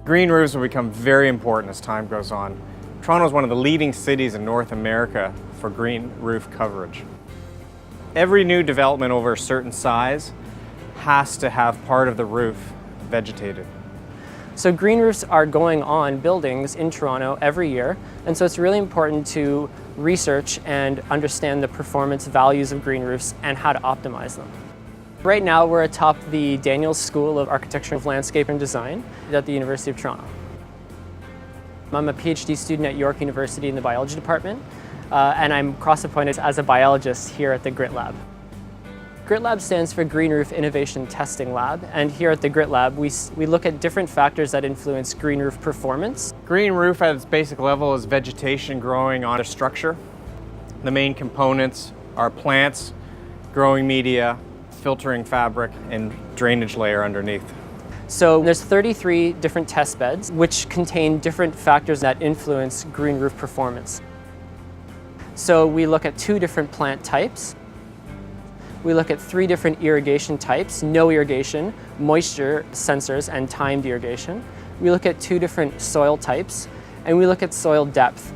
Green roofs will become very important as time goes on. Toronto is one of the leading cities in North America for green roof coverage. Every new development over a certain size has to have part of the roof vegetated. So green roofs are going on buildings in Toronto every year, and so it's really important to research and understand the performance values of green roofs and how to optimize them. Right now we're atop the Daniels School of Architecture, Landscape and Design at the University of Toronto. I'm a PhD student at York University in the biology department, and I'm cross-appointed as a biologist here at the GRIT Lab. GRIT Lab stands for Green Roof Innovation Testing Lab, and here at the GRIT Lab we look at different factors that influence green roof performance. Green roof at its basic level is vegetation growing on a structure. The main components are plants, growing media, filtering fabric, and drainage layer underneath. So there's 33 different test beds which contain different factors that influence green roof performance. So we look at 2 different plant types. We look at 3 different irrigation types: no irrigation, moisture sensors, and timed irrigation. We look at 2 different soil types, and we look at soil depth.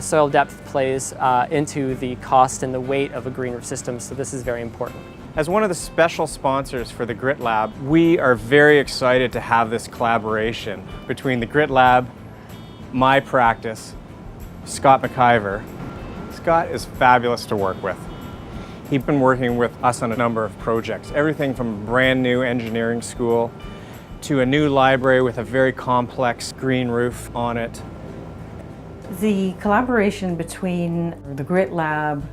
Soil depth plays into the cost and the weight of a green roof system, so this is very important. As one of the special sponsors for the GRIT Lab, we are very excited to have this collaboration between the GRIT Lab, my practice, Scott McIver. Scott is fabulous to work with. He's been working with us on a number of projects, everything from a brand new engineering school to a new library with a very complex green roof on it. The collaboration between the GRIT Lab,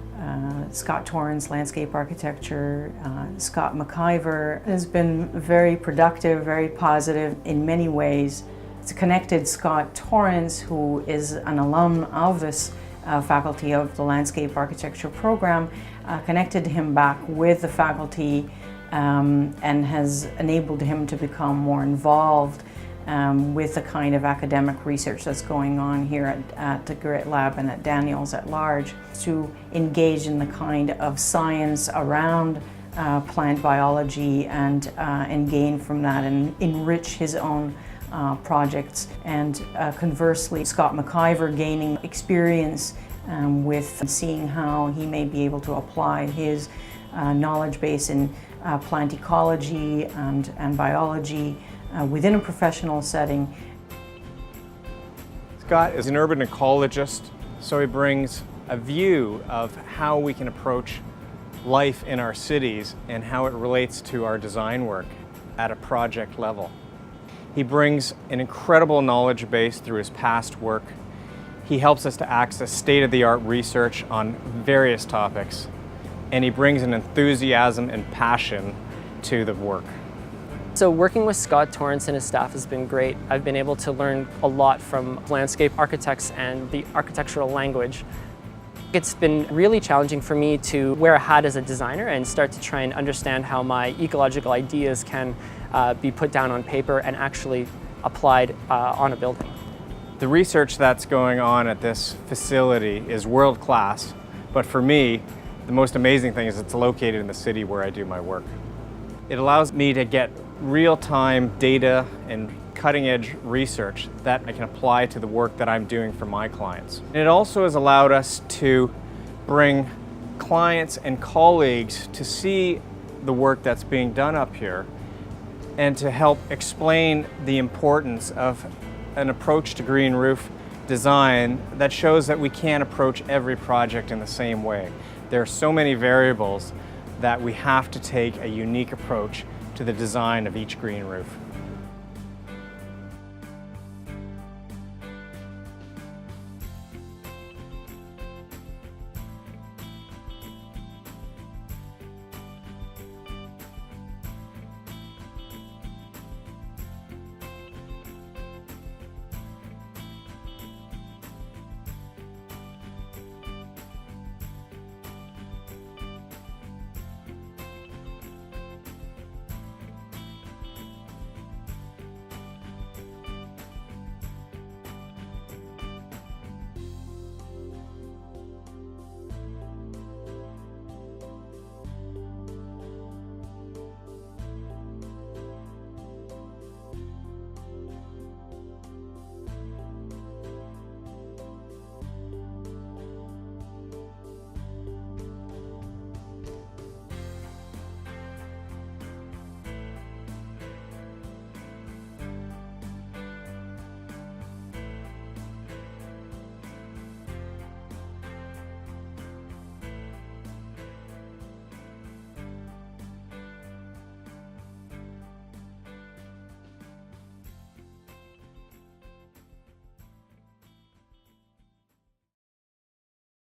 Scott Torrance, landscape architecture, Scott McIver has been very productive, very positive in many ways. It's connected Scott Torrance, who is an alum of this faculty of the landscape architecture program, connected him back with the faculty and has enabled him to become more involved with the kind of academic research that's going on here at the GRIT Lab and at Daniels at large, to engage in the kind of science around plant biology and gain from that and enrich his own projects. And conversely, Scott McIver gaining experience with seeing how he may be able to apply his knowledge base in plant ecology and biology within a professional setting. Scott is an urban ecologist, so he brings a view of how we can approach life in our cities and how it relates to our design work at a project level. He brings an incredible knowledge base through his past work. He helps us to access state-of-the-art research on various topics, and he brings an enthusiasm and passion to the work. So working with Scott Torrance and his staff has been great. I've been able to learn a lot from landscape architects and the architectural language. It's been really challenging for me to wear a hat as a designer and start to try and understand how my ecological ideas can be put down on paper and actually applied on a building. The research that's going on at this facility is world-class, but for me, the most amazing thing is it's located in the city where I do my work. It allows me to get real-time data and cutting-edge research that I can apply to the work that I'm doing for my clients. And it also has allowed us to bring clients and colleagues to see the work that's being done up here and to help explain the importance of an approach to green roof design that shows that we can't approach every project in the same way. There are so many variables that we have to take a unique approach to the design of each green roof.